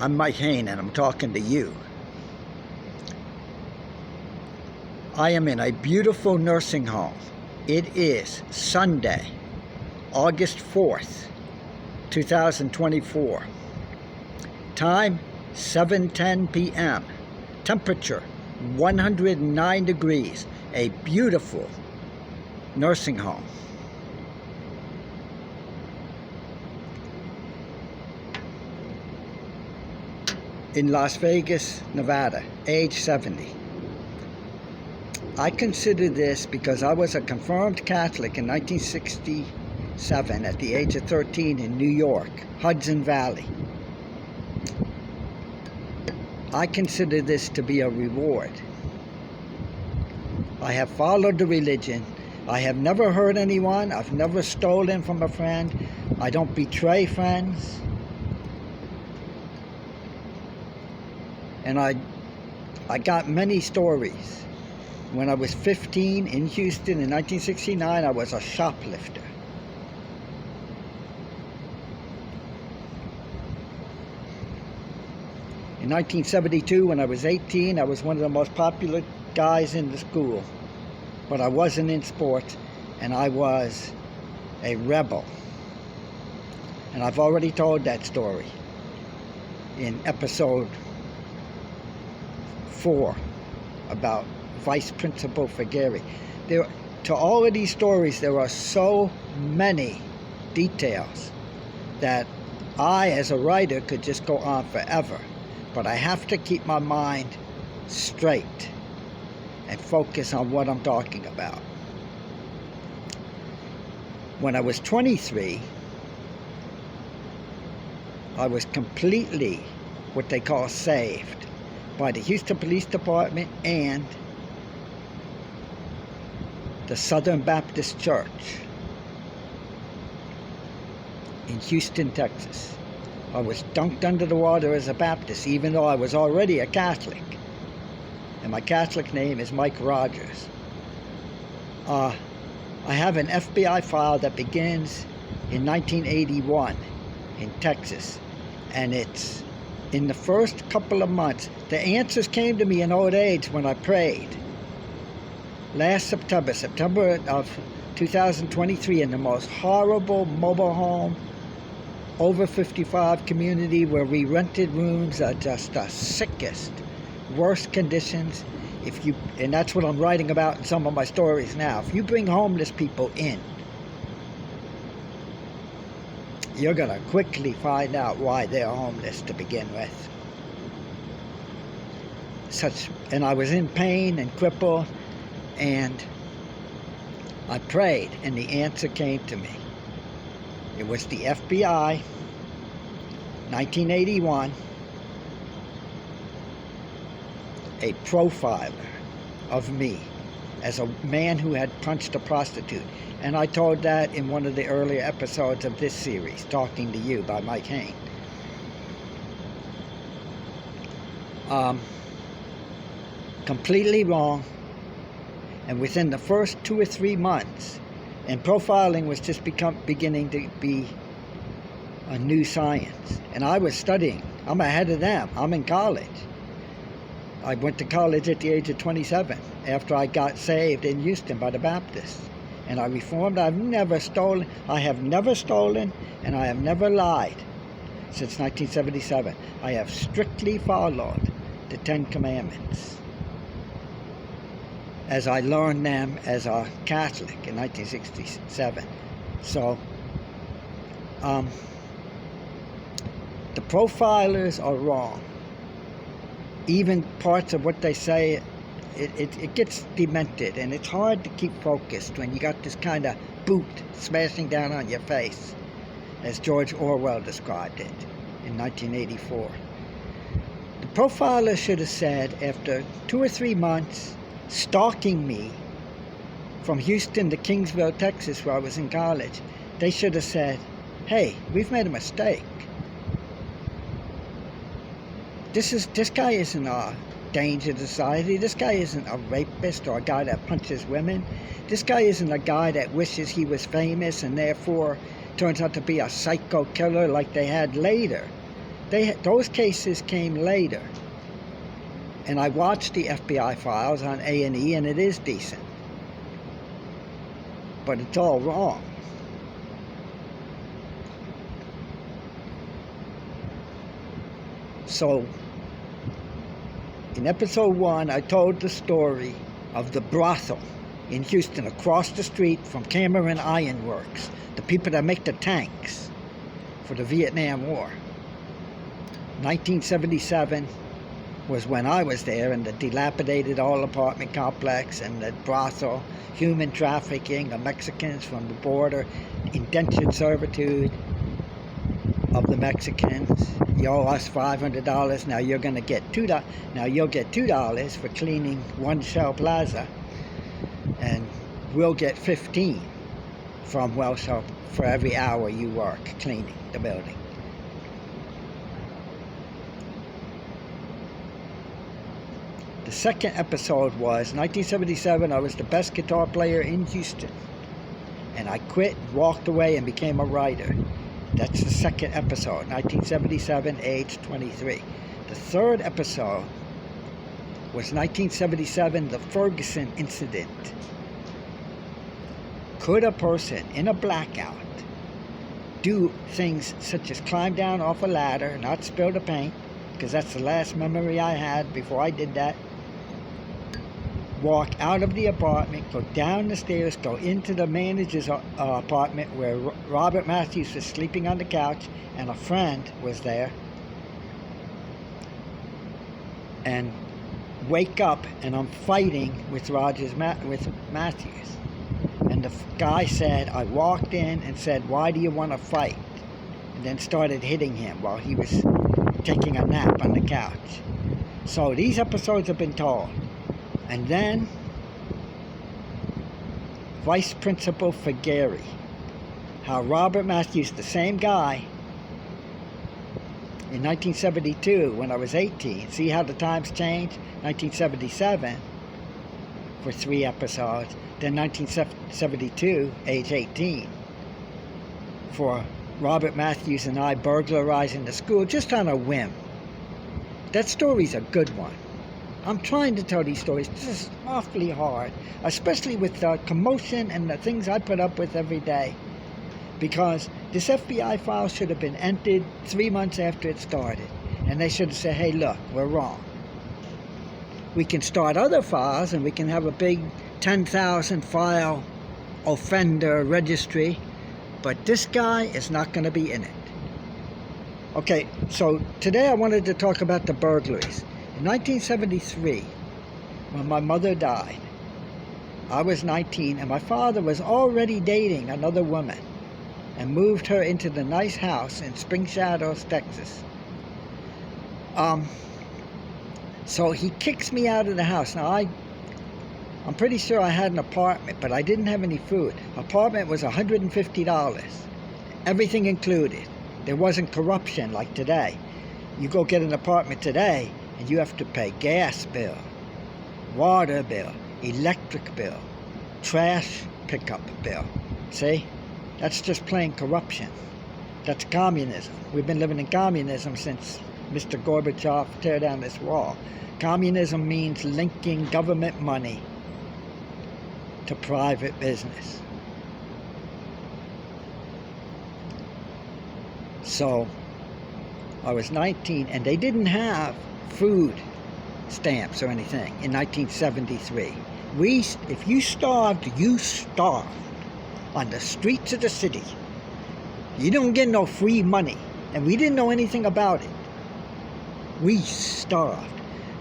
I'm Mike Hayne, and I'm talking to you. I am in a beautiful nursing home. It is Sunday, August 4th, 2024. Time, 7:10 p.m. Temperature, 109 degrees. A beautiful nursing home. In Las Vegas, Nevada, age 70. I consider this because I was a confirmed Catholic in 1967 at the age of 13 in New York, Hudson Valley. I consider this to be a reward. I have followed the religion. I have never hurt anyone. I've never stolen from a friend. I don't betray friends. And I got many stories. When I was 15 in Houston in 1969, I was a shoplifter. In 1972, when I was 18, I was one of the most popular guys in the school. But I wasn't in sports, and I was a rebel. And I've already told that story in episode 4 about Vice Principal for Gary. To all of these stories, there are so many details that I, as a writer, could just go on forever. But I have to keep my mind straight and focus on what I'm talking about. When I was 23, I was completely what they call saved by the Houston Police Department and the Southern Baptist Church in Houston, Texas. I was dunked under the water as a Baptist, even though I was already a Catholic. And my Catholic name is Mike Rogers. I have an FBI file that begins in 1981 in Texas, and it's in the first couple of months. The answers came to me in old age when I prayed. Last September of 2023, in the most horrible mobile home, over 55 community where we rented rooms are just the sickest, worst conditions. And that's what I'm writing about in some of my stories now. If you bring homeless people in, you're going to quickly find out why they're homeless to begin with. And I was in pain and crippled, and I prayed, and the answer came to me. It was the FBI, 1981, a profiler of me as a man who had punched a prostitute. And I told that in one of the earlier episodes of this series, Talking to You by Mike Hayne. Completely wrong. And within the first 2 or 3 months, and profiling was just beginning to be a new science. And I was studying. I'm ahead of them. I'm in college. I went to college at the age of 27 after I got saved in Houston by the Baptists. And I reformed. I have never stolen, and I have never lied since 1977. I have strictly followed the 10 Commandments as I learned them as a Catholic in 1967. So, the profilers are wrong. Even parts of what they say, it gets demented, and it's hard to keep focused when you got this kind of boot smashing down on your face, as George Orwell described it in 1984. The profiler should have said, after 2 or 3 months stalking me from Houston to Kingsville, Texas, where I was in college, they should have said, "Hey, we've made a mistake. This guy isn't a danger to society. This guy isn't a rapist or a guy that punches women. This guy isn't a guy that wishes he was famous and therefore turns out to be a psycho killer like they had later those cases came later. And I watched the FBI files on A&E, and it is decent. But it's all wrong. So, in episode 1, I told the story of the brothel in Houston, across the street from Cameron Iron Works, the people that make the tanks for the Vietnam War. 1977 was when I was there, and the dilapidated old apartment complex and the brothel, human trafficking of Mexicans from the border, indentured servitude of the Mexicans. You owe us $500, now you're going to get $2. Now you'll get $2 for cleaning one Shell Plaza, and we'll get $15 from Welsh Help for every hour you work cleaning the building. The second episode was 1977. I was the best guitar player in Houston, and I quit, walked away, and became a writer. That's the second episode, 1977, age 23. The third episode was 1977, the Ferguson incident. Could a person in a blackout do things such as climb down off a ladder, not spill the paint, because that's the last memory I had before I did that, walk out of the apartment, go down the stairs, go into the manager's apartment where Robert Matthews was sleeping on the couch and a friend was there, and wake up and I'm fighting with Matthews. And the guy said, I walked in and said, why do you want to fight? And then started hitting him while he was taking a nap on the couch. So these episodes have been told. And then, Vice Principal for Gary. How Robert Matthews, the same guy, in 1972, when I was 18, see how the times changed? 1977, for 3 episodes. Then 1972, age 18, for Robert Matthews and I burglarizing the school just on a whim. That story's a good one. I'm trying to tell these stories. This is awfully hard, especially with the commotion and the things I put up with every day. Because this FBI file should have been entered 3 months after it started. And they should have said, hey, look, we're wrong. We can start other files and we can have a big 10,000 file offender registry. But this guy is not going to be in it. Okay, so today I wanted to talk about the burglaries. In 1973, when my mother died, I was 19 and my father was already dating another woman and moved her into the nice house in Spring Shadows, Texas. So he kicks me out of the house. Now I'm pretty sure I had an apartment, but I didn't have any food. Apartment was $150, everything included. There wasn't corruption like today. You go get an apartment today, and you have to pay gas bill, water bill, electric bill, trash pickup bill. See? That's just plain corruption. That's communism. We've been living in communism since Mr. Gorbachev tear down this wall. Communism means linking government money to private business. So, I was 19, and they didn't have food stamps or anything in 1973. If you starved, you starved on the streets of the city. You don't get no free money, and we didn't know anything about it. We starved.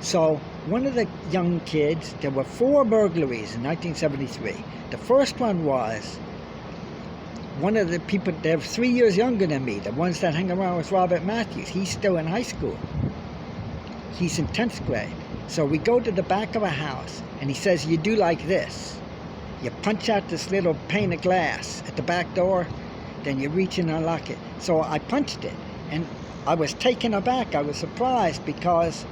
So one of the young kids, there were 4 burglaries in 1973. The first one was one of the people, they're 3 years younger than me, the ones that hang around with Robert Matthews. He's still in high school. He's in 10th grade. So we go to the back of a house, and he says, you do like this. You punch out this little pane of glass at the back door, then you reach in and unlock it. So I punched it, and I was taken aback. I was surprised because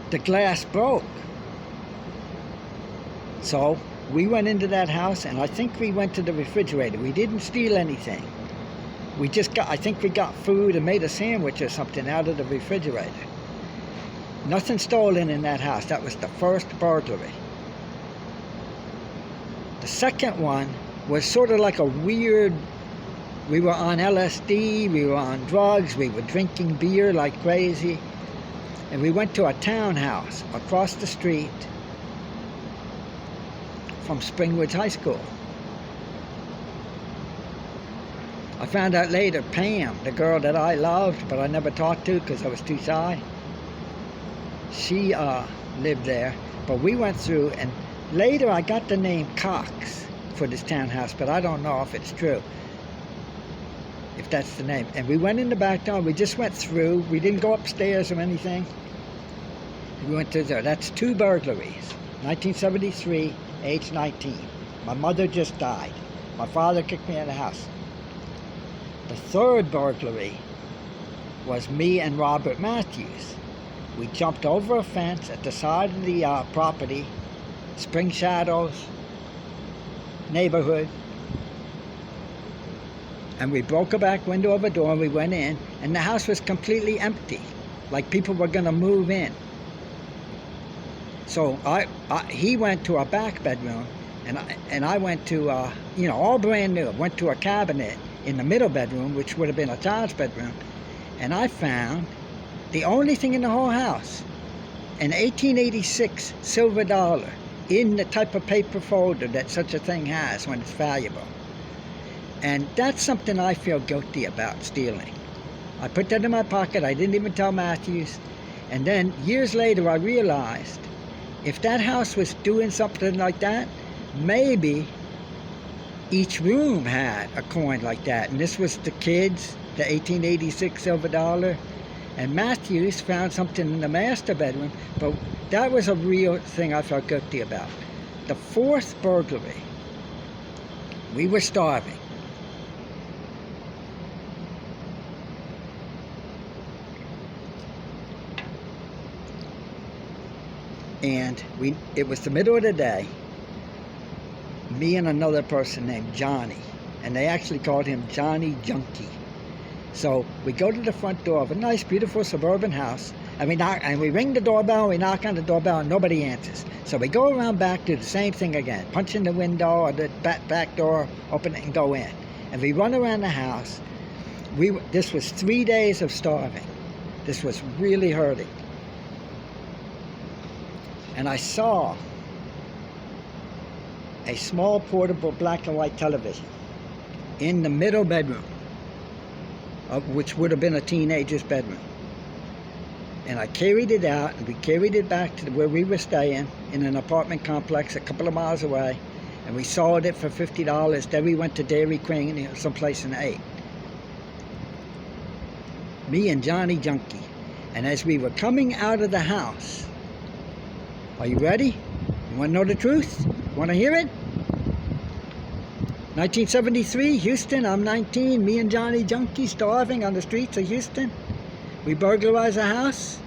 the glass broke. So We went into that house, and I think we went to the refrigerator. We didn't steal anything. I think we got food and made a sandwich or something out of the refrigerator. Nothing stolen in that house. That was the first burglary. The second one was sort of like a weird, we were on LSD, we were on drugs, we were drinking beer like crazy, and we went to a townhouse across the street from Springwoods High School. I found out later Pam, the girl that I loved but I never talked to because I was too shy, she lived there. But we went through, and later I got the name Cox for this townhouse, but I don't know if it's true, if that's the name. And we went in the back door. We just went through. We didn't go upstairs or anything. We went through there. That's 2 burglaries. 1973, age 19. My mother just died. My father kicked me out of the house. The third burglary was me and Robert Matthews. We jumped over a fence at the side of the property, Spring Shadows neighborhood, and we broke a back window of a door, and we went in, and the house was completely empty, like people were going to move in. So he went to a back bedroom, and I went to, all brand new. Went to a cabinet in the middle bedroom, which would have been a child's bedroom, and I found the only thing in the whole house, an 1886 silver dollar in the type of paper folder that such a thing has when it's valuable. And that's something I feel guilty about stealing. I put that in my pocket. I didn't even tell Matthews. And then years later I realized if that house was doing something like that, maybe each room had a coin like that. And this was the kids, the 1886 silver dollar. And Matthews found something in the master bedroom, but that was a real thing I felt guilty about. The fourth burglary, we were starving. And it was the middle of the day. Me and another person named Johnny, and they actually called him Johnny Junkie. So we go to the front door of a nice, beautiful suburban house, and we ring the doorbell, we knock on the doorbell, and nobody answers. So we go around back, do the same thing again, punch in the window or the back door, open it, and go in. And we run around the house. This was 3 days of starving. This was really hurting. And I saw a small portable black and white television in the middle bedroom, which would have been a teenager's bedroom. And I carried it out, and we carried it back to where we were staying in an apartment complex a couple of miles away, and we sold it for $50. Then we went to Dairy Queen, someplace, and ate. Me and Johnny Junkie. And as we were coming out of the house, are you ready? You want to know the truth? Want to hear it? 1973, Houston, I'm 19, me and Johnny Junkie starving on the streets of Houston. We burglarize a house.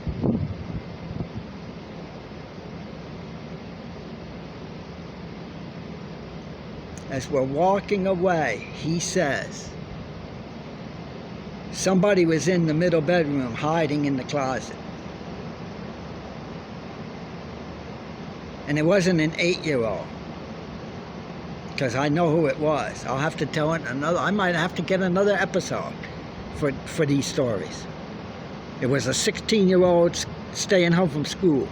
As we're walking away, he says, somebody was in the middle bedroom hiding in the closet. And it wasn't an 8-year-old. Because I know who it was. I'll have to tell it I might have to get another episode for these stories. It was a 16-year-old staying home from school.